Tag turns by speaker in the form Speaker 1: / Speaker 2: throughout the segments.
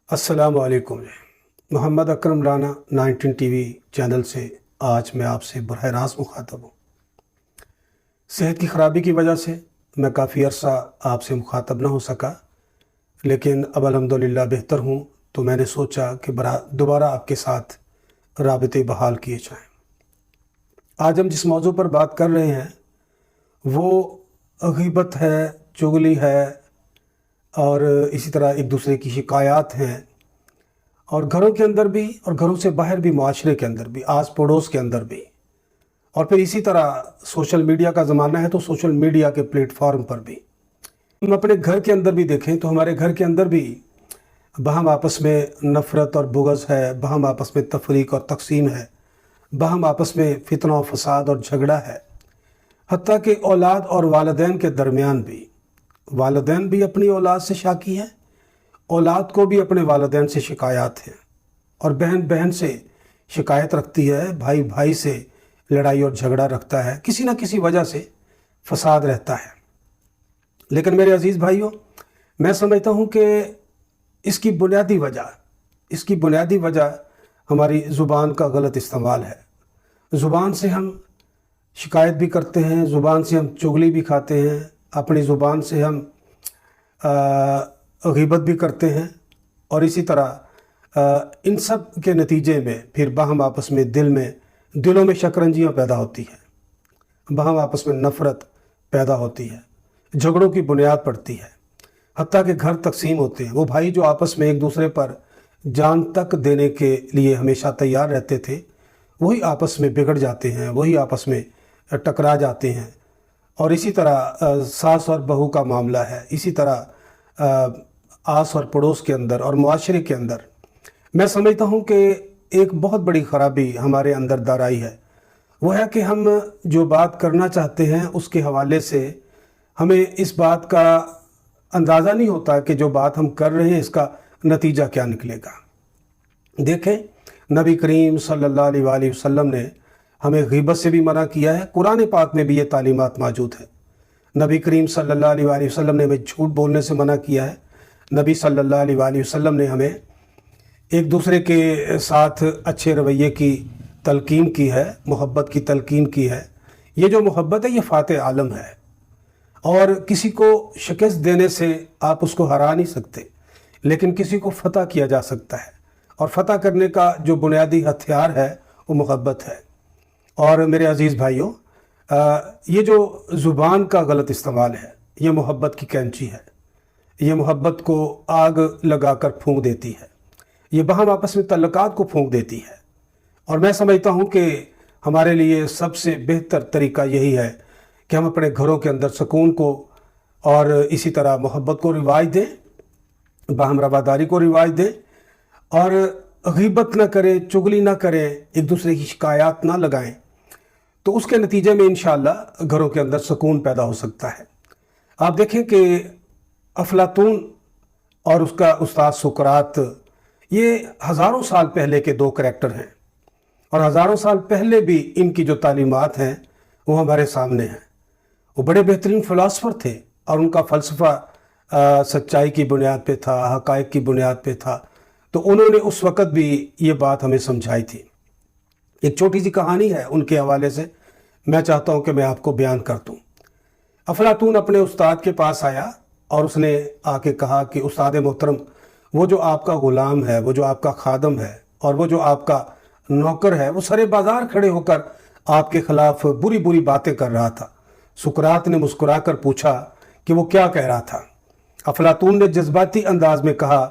Speaker 1: अस्सलाम वालेकुम। Mohammad Akram Rana 19 TV channel से आज मैं आपसे बरह रास्त मुखातब हूँ। सेहत की ख़राबी की वजह से मैं काफ़ी अरसा आपसे मुखातब ना हो सका, लेकिन अब अल्हम्दुलिल्लाह बेहतर हूँ, तो मैंने सोचा कि दोबारा आपके साथ राबते बहाल किए जाएँ। आज हम जिस मौजू पर बात कर रहे हैं वो गीबत है, चुगली है और इसी तरह एक दूसरे की शिकायत हैं, और घरों के अंदर भी और घरों से बाहर भी, माशरे के अंदर भी, आस पड़ोस के अंदर भी, और फिर इसी तरह सोशल मीडिया का ज़माना है तो सोशल मीडिया के प्लेटफॉर्म पर भी। हम अपने घर के अंदर भी देखें तो हमारे घर के अंदर भी बहम आपस में नफ़रत और बुग़्ज़ है, बहम आपस में तफरीक और तकसीम है, बहम आपस में फितना और फसाद और झगड़ा है। हत्ता कि औलाद और वालिदैन के दरमियान भी, वालिदैन भी अपनी औलाद से शाकी है, औलाद को भी अपने वालिदैन से शिकायत है, और बहन बहन से शिकायत रखती है, भाई भाई से लड़ाई और झगड़ा रखता है, किसी न किसी वजह से फसाद रहता है। लेकिन मेरे अज़ीज़ भाइयों, मैं समझता हूँ कि इसकी बुनियादी वजह हमारी ज़ुबान का गलत इस्तेमाल है। ज़ुबान से हम शिकायत भी करते हैं, ज़ुबान से हम चुगली भी खाते हैं, अपनी ज़ुबान से हम गीबत भी करते हैं, और इसी तरह इन सब के नतीजे में फिर बाहम आपस में दिलों में शकरंजियाँ पैदा होती हैं, बाहम आपस में नफ़रत पैदा होती है, झगड़ों की बुनियाद पड़ती है, हत्ता कि घर तकसीम होते हैं। वो भाई जो आपस में एक दूसरे पर जान तक देने के लिए हमेशा तैयार रहते थे, वही आपस में बिगड़ जाते हैं, वही आपस में टकरा जाते हैं। और इसी तरह सास और बहू का मामला है, इसी तरह आस और पड़ोस के अंदर और मुआशरे के अंदर मैं समझता हूँ कि एक बहुत बड़ी ख़राबी हमारे अंदर दार आई है। वो है कि हम जो बात करना चाहते हैं उसके हवाले से हमें इस बात का अंदाज़ा नहीं होता कि जो बात हम कर रहे हैं इसका नतीजा क्या निकलेगा। देखें, नबी करीम सल्लल्लाहु अलैहि वसल्लम ने हमें गीबत से भी मना किया है। कुरान पाक में भी ये तालीमात मौजूद है। नबी करीम सल्लल्लाहु अलैहि वसल्लम ने हमें झूठ बोलने से मना किया है। नबी सल्लल्लाहु अलैहि वसल्लम ने हमें एक दूसरे के साथ अच्छे रवैये की तलकीन की है, मोहब्बत की तलकीन की है। ये जो मोहब्बत है ये फ़ातिह आलम है, और किसी को शिकस्त देने से आप उसको हरा नहीं सकते, लेकिन किसी को फ़तह किया जा सकता है, और फ़तह करने का जो बुनियादी हथियार है वो मोहब्बत है। और मेरे अज़ीज़ भाइयों, ये जो ज़ुबान का गलत इस्तेमाल है ये मोहब्बत की कैंची है, ये मोहब्बत को आग लगाकर फूंक देती है, ये बहम आपस में तल्लुकात को फूंक देती है। और मैं समझता हूँ कि हमारे लिए सबसे बेहतर तरीका यही है कि हम अपने घरों के अंदर सुकून को और इसी तरह मोहब्बत को रिवाज दें, बाहम रवादारी को रिवाज दें, और गीबत ना करें, चुगली ना करें, एक दूसरे की शिकायत ना लगाएं, तो उसके नतीजे में इंशाअल्लाह घरों के अंदर सुकून पैदा हो सकता है। आप देखें कि अफलातून और उसका उस्ताद सुकरात, ये हज़ारों साल पहले के दो करैक्टर हैं, और हज़ारों साल पहले भी इनकी जो तालीमात हैं वो हमारे सामने हैं। वो बड़े बेहतरीन फ़िलासफ़र थे, और उनका फ़लसफ़ा सच्चाई की बुनियाद पे था, हक़ाइक़ की बुनियाद पे था। तो उन्होंने उस वक़्त भी ये बात हमें समझाई थी। एक छोटी सी कहानी है उनके हवाले से, मैं चाहता हूँ कि मैं आपको बयान कर दूँ। अफलातून अपने उस्ताद के पास आया और उसने आके कहा कि उस्ताद मोहतरम, वो जो आपका ग़ुलाम है, वो जो आपका खादम है, और वो जो आपका नौकर है, वो सरे बाज़ार खड़े होकर आपके ख़िलाफ़ बुरी बुरी बातें कर रहा था। सुकरात ने मुस्कुरा कर पूछा कि वो क्या कह रहा था। अफलातून ने जज्बाती अंदाज में कहा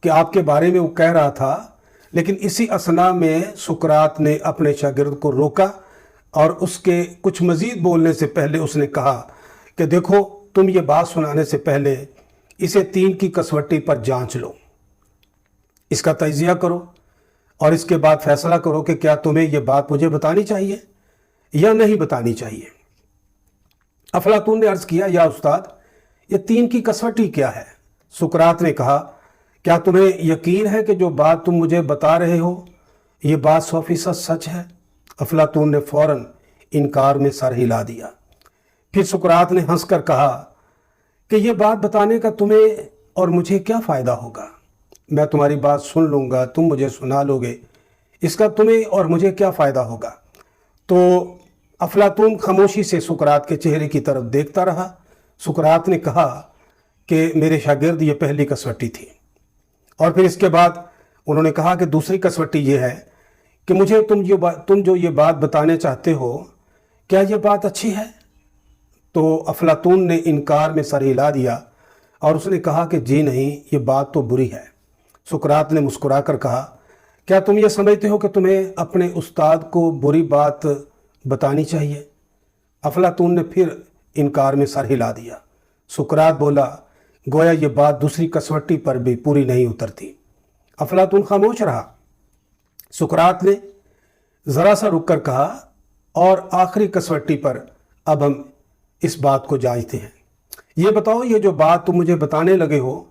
Speaker 1: कि आपके बारे में वो कह रहा था, लेकिन इसी असना में सुकरात ने अपने शागिर्द को रोका, और उसके कुछ मज़ीद बोलने से पहले उसने कहा कि देखो, तुम ये बात सुनाने से पहले इसे 3 की कसवट्टी पर जांच लो, इसका तजिया करो, और इसके बाद फैसला करो कि क्या तुम्हें ये बात मुझे बतानी चाहिए या नहीं बतानी चाहिए। अफलातून ने अर्ज़ किया, या उस्ताद, ये 3 की कसवट्टी क्या है? सुकरात ने कहा, क्या तुम्हें यकीन है कि जो बात तुम मुझे बता रहे हो ये बात 100% सच है? अफलातून ने फ़ौरन इनकार में सर हिला दिया। फिर सुकरात ने हंसकर कहा कि ये बात बताने का तुम्हें और मुझे क्या फ़ायदा होगा? मैं तुम्हारी बात सुन लूँगा, तुम मुझे सुना लोगे, इसका तुम्हें और मुझे क्या फ़ायदा होगा। तो अफलातून खामोशी से सुकरात के चेहरे की तरफ देखता रहा। सुकरात ने कहा कि मेरे शागिर्द, ये पहली कसवट्टी थी। और फिर इसके बाद उन्होंने कहा कि दूसरी कसवट्टी ये है कि मुझे तुम जो ये बात बताने चाहते हो, क्या ये बात अच्छी है? तो अफलातून ने इनकार में सर हिला दिया और उसने कहा कि जी नहीं, ये बात तो बुरी है। सुकरात ने मुस्कुरा कर कहा, क्या तुम ये समझते हो कि तुम्हें अपने उस्ताद को बुरी बात बतानी चाहिए? अफलातून ने फिर इनकार में सर हिला दिया। सुकरात बोला, गोया ये बात दूसरी कसवट्टी पर भी पूरी नहीं उतरती। अफलातून खामोश रहा। सुकरात ने ज़रा सा रुक कर कहा, और आखिरी कसवट्टी पर अब हम इस बात को जांचते हैं। ये बताओ, ये जो बात तुम मुझे बताने लगे हो,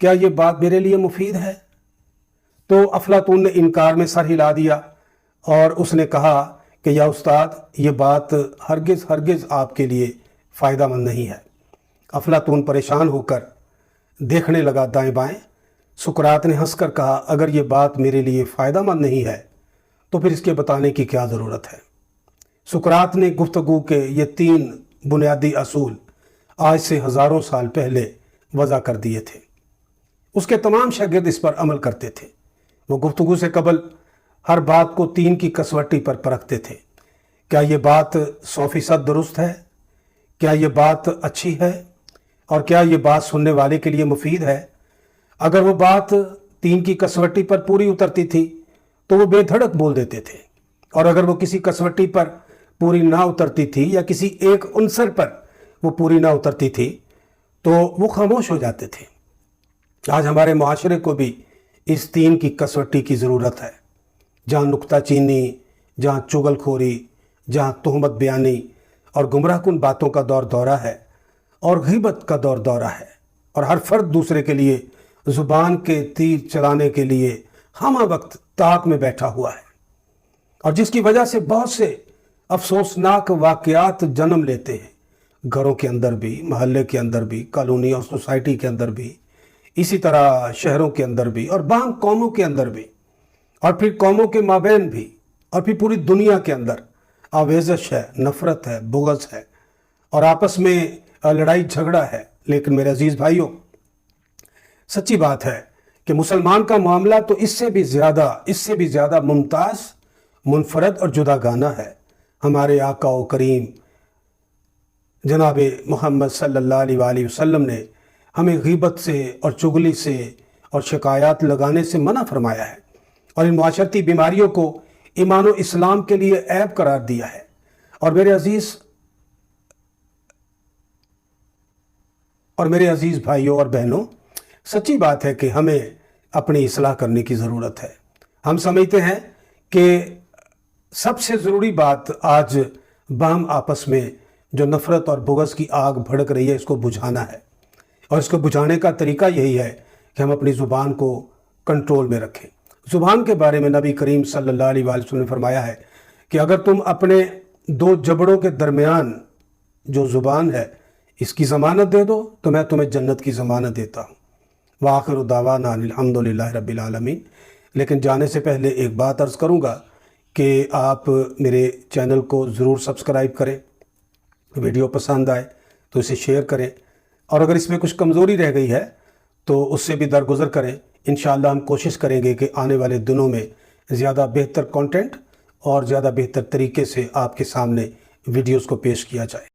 Speaker 1: क्या ये बात मेरे लिए मुफीद है? तो अफलातून ने इनकार में सर हिला दिया और उसने कहा कि या उस्ताद, ये बात हरगिज़ आपके लिए फ़ायदामंद नहीं है। अफलातून परेशान होकर देखने लगा दाएं बाएं। सुकरात ने हंसकर कहा, अगर ये बात मेरे लिए फ़ायदामंद नहीं है तो फिर इसके बताने की क्या ज़रूरत है। सुकरात ने गुफ्तगू के ये 3 बुनियादी असूल आज से हज़ारों साल पहले वज़ा कर दिए थे। उसके तमाम शागिर्द इस पर अमल करते थे। वो गुफ्तगू से कबल हर बात को 3 की कसवट्टी पर परखते थे। क्या ये बात 100% दुरुस्त है? क्या ये बात अच्छी है? और क्या ये बात सुनने वाले के लिए मुफीद है? अगर वो बात 3 की कसवट्टी पर पूरी उतरती थी तो वो बेधड़क बोल देते थे, और अगर वो किसी कसवट्टी पर पूरी ना उतरती थी या किसी एक उनसर पर वो पूरी ना उतरती थी तो वो खामोश हो जाते थे। आज हमारे मुआशरे को भी इस 3 की कसवट्टी की ज़रूरत है। जहाँ नुक्ताचीनी, जहाँ चुगलखोरी, जहाँ तोहमत बयानी और गुमराहकुन बातों का दौर दौरा है और गीबत का दौर दौरा है, और हर फर्द दूसरे के लिए ज़ुबान के तीर चलाने के लिए हम वक्त ताक में बैठा हुआ है, और जिसकी वजह से बहुत से अफसोसनाक वाक़यात जन्म लेते हैं, घरों के अंदर भी, महल्ले के अंदर भी, कॉलोनी और सोसाइटी के अंदर भी, इसी तरह शहरों के अंदर भी, और बाहम कौमों के अंदर भी, और फिर कौमों के माबैन भी, और फिर पूरी दुनिया के अंदर आवेज़श है, नफ़रत है, बुग़्ज़ है, और आपस में लड़ाई झगड़ा है। लेकिन मेरे अजीज़ भाइयों, सच्ची बात है कि मुसलमान का मामला तो इससे भी ज़्यादा मुमताज़, मुनफरद और जुदागाना है। हमारे आका व करीम जनाब मोहम्मद सल्लल्लाहु अलैहि वसल्लम ने हमें गीबत से और चुगली से और शिकायत लगाने से मना फरमाया है, और इन माशरती बीमारियों को ईमान व इस्लाम के लिए ऐब करार दिया है। और मेरे अजीज़ भाइयों और बहनों, सच्ची बात है कि हमें अपनी इस्लाह करने की ज़रूरत है। हम समझते हैं कि सबसे ज़रूरी बात आज बाहम आपस में जो नफ़रत और बुग़्ज़ की आग भड़क रही है, इसको बुझाना है, और इसको बुझाने का तरीका यही है कि हम अपनी ज़ुबान को कंट्रोल में रखें। ज़ुबान के बारे में नबी करीम सल्लल्लाहु अलैहि वसल्लम ने फरमाया है कि अगर तुम अपने 2 जबड़ों के दरमियान जो ज़ुबान है, इसकी ज़मानत दे दो तो मैं तुम्हें जन्नत की ज़मानत देता हूँ। व आखिरु दावाना अनिल हम्दुलिल्लाहि रब्बिल आलमीन। लेकिन जाने से पहले एक बात अर्ज़ करूँगा कि आप मेरे चैनल को ज़रूर सब्सक्राइब करें, वीडियो पसंद आए तो इसे शेयर करें, और अगर इसमें कुछ कमज़ोरी रह गई है तो उससे भी दरगुज़र करें। इंशाअल्लाह हम कोशिश करेंगे कि आने वाले दिनों में ज़्यादा बेहतर कंटेंट और ज़्यादा बेहतर तरीके से आपके सामने वीडियोज़ को पेश किया जाए।